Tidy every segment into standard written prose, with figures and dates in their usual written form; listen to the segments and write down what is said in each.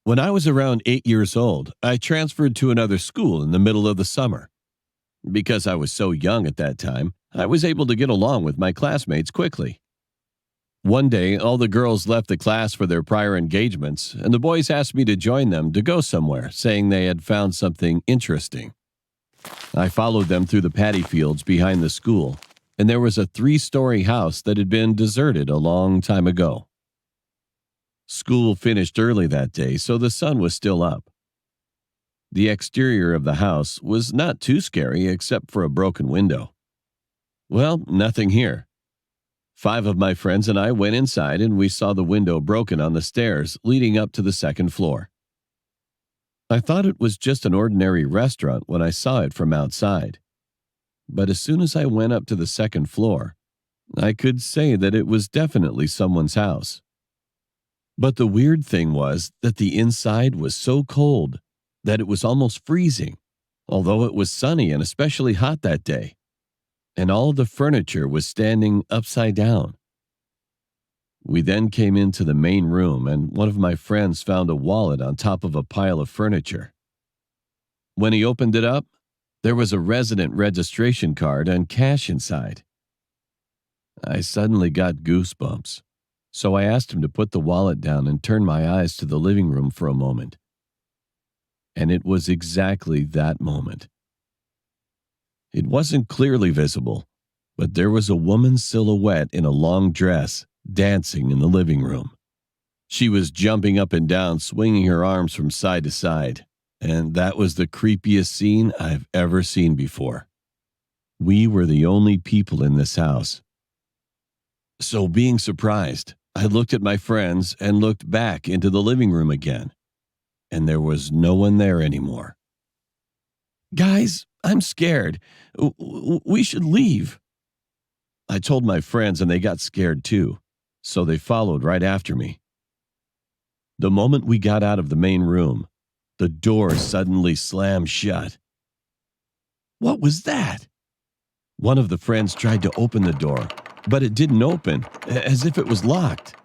When I was around 8 years old, I transferred to another school in the middle of the summer. Because I was so young at that time, I was able to get along with my classmates quickly. One day, all the girls left the class for their prior engagements, and the boys asked me to join them to go somewhere, saying they had found something interesting. I followed them through the paddy fields behind the school, and there was a 3-story house that had been deserted a long time ago. School finished early that day, so the sun was still up. The exterior of the house was not too scary except for a broken window. Well, nothing here. 5 of my friends and I went inside and we saw the window broken on the stairs leading up to the second floor. I thought it was just an ordinary restaurant when I saw it from outside. But as soon as I went up to the second floor, I could say that it was definitely someone's house. But the weird thing was that the inside was so cold that it was almost freezing, although it was sunny and especially hot that day. And all the furniture was standing upside down. We then came into the main room, and one of my friends found a wallet on top of a pile of furniture. When he opened it up, there was a resident registration card and cash inside. I suddenly got goosebumps, so I asked him to put the wallet down and turn my eyes to the living room for a moment. And it was exactly that moment. It wasn't clearly visible, but there was a woman's silhouette in a long dress dancing in the living room. She was jumping up and down, swinging her arms from side to side, and that was the creepiest scene I've ever seen before. We were the only people in this house. So, being surprised, I looked at my friends and looked back into the living room again, and there was no one there anymore. "Guys, I'm scared. We should leave." I told my friends and they got scared too, so they followed right after me. The moment we got out of the main room, the door suddenly slammed shut. What was that? One of the friends tried to open the door, but it didn't open, as if it was locked.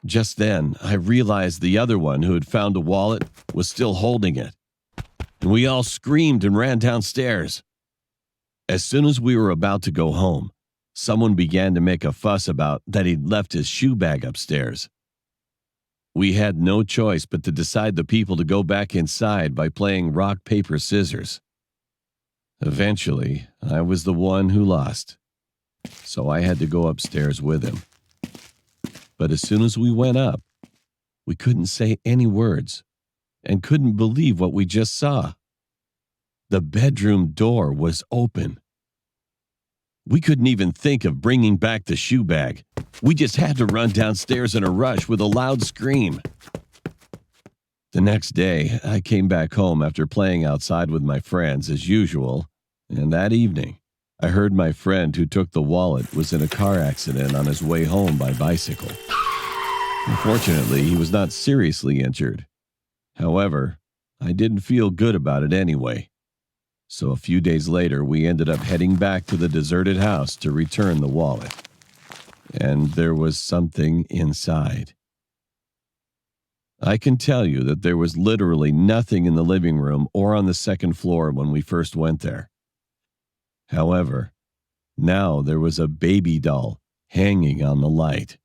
Just then, I realized the other one who had found the wallet was still holding it. And we all screamed and ran downstairs. As soon as we were about to go home, someone began to make a fuss about that he'd left his shoe bag upstairs. We had no choice but to decide the people to go back inside by playing rock, paper, scissors. Eventually, I was the one who lost, so I had to go upstairs with him. But as soon as we went up, we couldn't say any words and couldn't believe what we just saw. The bedroom door was open. We couldn't even think of bringing back the shoe bag. We just had to run downstairs in a rush with a loud scream. The next day, I came back home after playing outside with my friends as usual, and that evening, I heard my friend who took the wallet was in a car accident on his way home by bicycle. Unfortunately, he was not seriously injured. However, I didn't feel good about it anyway. So a few days later, we ended up heading back to the deserted house to return the wallet. And there was something inside. I can tell you that there was literally nothing in the living room or on the second floor when we first went there. However, now there was a baby doll hanging on the light.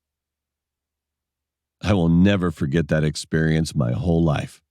I will never forget that experience my whole life.